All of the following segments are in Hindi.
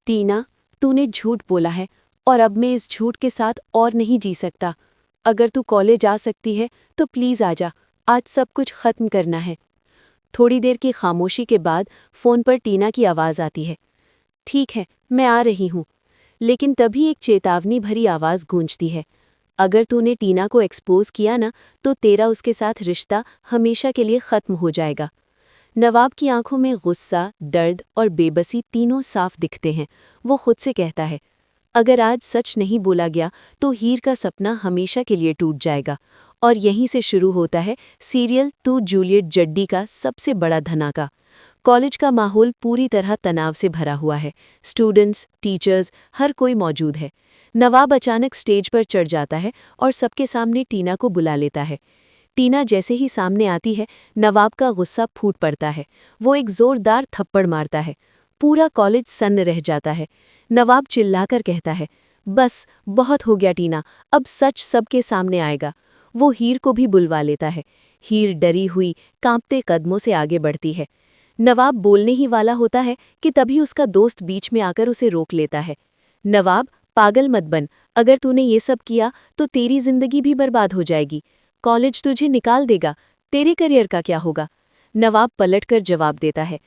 टीना, तूने झूठ बोला है और अब मैं इस झूठ के साथ और नहीं जी सकता। अगर तू कॉलेज आ सकती है तो प्लीज़ आ जा, आज सब कुछ खत्म करना है। थोड़ी देर की खामोशी के बाद फ़ोन पर टीना की आवाज़ आती है। ठीक है, मैं आ रही हूँ। लेकिन तभी एक चेतावनी भरी आवाज़ गूंजती है। अगर तूने टीना को एक्सपोज किया ना, तो तेरा उसके साथ रिश्ता हमेशा के लिए ख़त्म हो जाएगा। नवाब की आंखों में गुस्सा, दर्द और बेबसी तीनों साफ दिखते हैं। वो खुद से कहता है, अगर आज सच नहीं बोला गया तो हीर का सपना हमेशा के लिए टूट जाएगा। और यहीं से शुरू होता है सीरियल तू जूलियट जड्डी का सबसे बड़ा धमाका। कॉलेज का माहौल पूरी तरह तनाव से भरा हुआ है। स्टूडेंट्स, टीचर्स, हर कोई मौजूद है। नवाब अचानक स्टेज पर चढ़ जाता है और सबके सामने टीना को बुला लेता है। टीना जैसे ही सामने आती है, नवाब का गुस्सा फूट पड़ता है। वो एक जोरदार थप्पड़ मारता है। पूरा कॉलेज सन्न रह जाता है। नवाब चिल्लाकर कहता है, बस बहुत हो गया टीना, अब सच सबके सामने आएगा। वो हीर को भी बुलवा लेता है। हीर डरी हुई, कांपते कदमों से आगे बढ़ती है। नवाब बोलने ही वाला होता है कि तभी उसका दोस्त बीच में आकर उसे रोक लेता है। नवाब, पागल मत बन, अगर तूने ये सब किया तो तेरी जिंदगी भी बर्बाद हो जाएगी। कॉलेज तुझे निकाल देगा, तेरे करियर का क्या होगा? नवाब पलटकर जवाब देता है,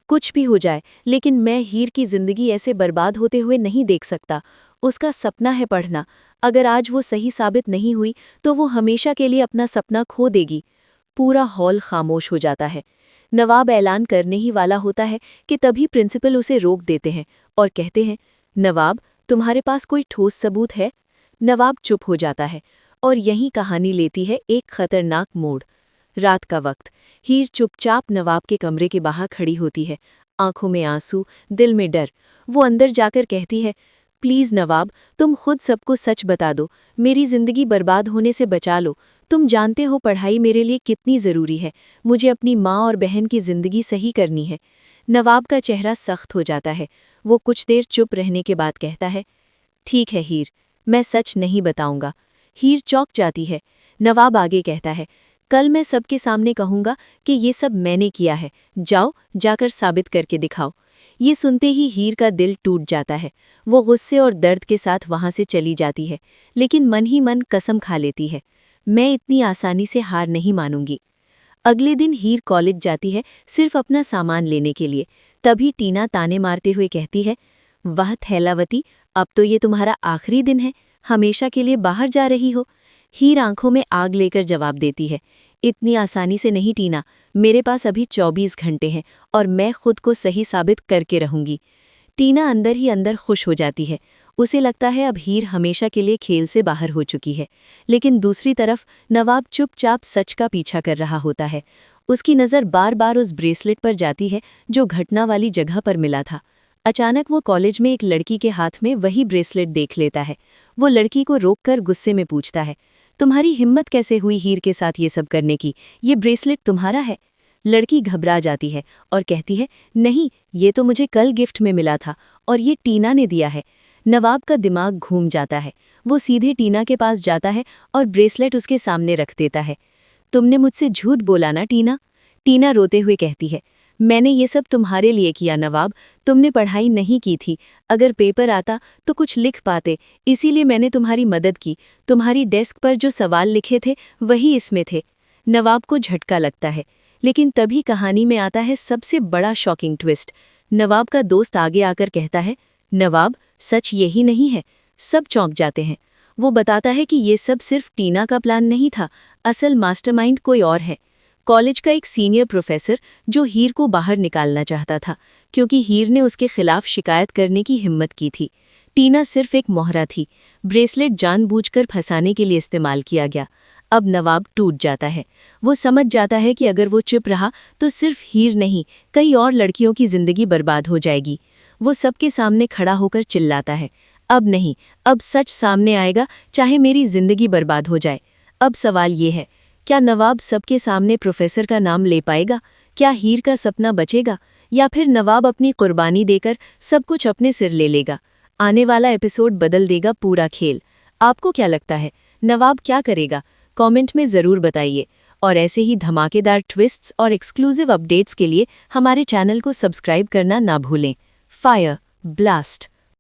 कुछ भी हो जाए, लेकिन मैं हीर की जिंदगी ऐसे बर्बाद होते हुए नहीं देख सकता। उसका सपना है पढ़ना। अगर आज वो सही साबित नहीं हुई तो वो हमेशा के लिए अपना सपना खो देगी। पूरा हॉल खामोश हो जाता है। नवाब ऐलान करने ही वाला होता है कि तभी प्रिंसिपल उसे रोक देते हैं और कहते हैं, नवाब, तुम्हारे पास कोई ठोस सबूत है? नवाब चुप हो जाता है और यही कहानी लेती है एक खतरनाक मोड़। रात का वक्त। हीर चुपचाप नवाब के कमरे के बाहर खड़ी होती है, आंखों में आंसू, दिल में डर। वो अंदर जाकर कहती है, प्लीज़ नवाब, तुम खुद सबको सच बता दो, मेरी जिंदगी बर्बाद होने से बचा लो। तुम जानते हो पढ़ाई मेरे लिए कितनी ज़रूरी है। मुझे अपनी माँ और बहन की ज़िंदगी सही करनी है। नवाब का चेहरा सख्त हो जाता है। वो कुछ देर चुप रहने के बाद कहता है, ठीक है हीर, मैं सच नहीं बताऊंगा। हीर चौंक जाती है। नवाब आगे कहता है, कल मैं सबके सामने कहूंगा कि ये सब मैंने किया है। जाओ, जाकर साबित करके दिखाओ। ये सुनते ही हीर का दिल टूट जाता है। वो गुस्से और दर्द के साथ वहां से चली जाती है, लेकिन मन ही मन कसम खा लेती है, मैं इतनी आसानी से हार नहीं मानूंगी। अगले दिन हीर कॉलेज जाती है, सिर्फ अपना सामान लेने के लिए। तभी टीना ताने मारते हुए कहती है, वाह थैलावती, अब तो ये तुम्हारा आखिरी दिन है, हमेशा के लिए बाहर जा रही हो। हीर आंखों में आग लेकर जवाब देती है, इतनी आसानी से नहीं टीना, मेरे पास अभी 24 घंटे हैं और मैं खुद को सही साबित करके रहूंगी। टीना अंदर ही अंदर खुश हो जाती है। उसे लगता है अब हीर हमेशा के लिए खेल से बाहर हो चुकी है। लेकिन दूसरी तरफ नवाब चुपचाप सच का पीछा कर रहा होता है। उसकी नज़र बार बार उस ब्रेसलेट पर जाती है जो घटना वाली जगह पर मिला था। अचानक वो कॉलेज में एक लड़की के हाथ में वही ब्रेसलेट देख लेता है। वो लड़की को रोककर गुस्से में पूछता है, तुम्हारी हिम्मत कैसे हुई हीर के साथ ये सब करने की? ये ब्रेसलेट तुम्हारा है? लड़की घबरा जाती है और कहती है, नहीं, ये तो मुझे कल गिफ्ट में मिला था और ये टीना ने दिया है। नवाब का दिमाग घूम जाता है। वो सीधे टीना के पास जाता है और ब्रेसलेट उसके सामने रख देता है। तुमने मुझसे झूठ बोला ना टीना? टीना रोते हुए कहती है, मैंने ये सब तुम्हारे लिए किया नवाब, तुमने पढ़ाई नहीं की थी। अगर पेपर आता तो कुछ लिख पाते, इसीलिए मैंने तुम्हारी मदद की। तुम्हारी डेस्क पर जो सवाल लिखे थे वही इसमें थे। नवाब को झटका लगता है, लेकिन तभी कहानी में आता है सबसे बड़ा शॉकिंग ट्विस्ट। नवाब का दोस्त आगे आकर कहता है, नवाब, सच यही नहीं है। सब चौंक जाते हैं। वो बताता है कि ये सब सिर्फ टीना का प्लान नहीं था, असल मास्टरमाइंड कोई और है। कॉलेज का एक सीनियर प्रोफेसर जो हीर को बाहर निकालना चाहता था, क्योंकि हीर ने उसके खिलाफ शिकायत करने की हिम्मत की थी। टीना सिर्फ एक मोहरा थी। ब्रेसलेट जानबूझकर फंसाने के लिए इस्तेमाल किया गया। अब नवाब टूट जाता है। वो समझ जाता है कि अगर वो चुप रहा तो सिर्फ हीर नहीं, कई और लड़कियों की जिंदगी बर्बाद हो जाएगी। वो सबके सामने खड़ा होकर चिल्लाता है, अब नहीं, अब सच सामने आएगा, चाहे मेरी जिंदगी बर्बाद हो जाए। अब सवाल ये है, क्या नवाब सबके सामने प्रोफेसर का नाम ले पाएगा? क्या हीर का सपना बचेगा, या फिर नवाब अपनी कुर्बानी देकर सब कुछ अपने सिर ले लेगा? आने वाला एपिसोड बदल देगा पूरा खेल। आपको क्या लगता है, नवाब क्या करेगा? कमेंट में ज़रूर बताइए। और ऐसे ही धमाकेदार ट्विस्ट्स और एक्सक्लूसिव अपडेट्स के लिए हमारे चैनल को सब्सक्राइब करना ना भूलें। Fire blast.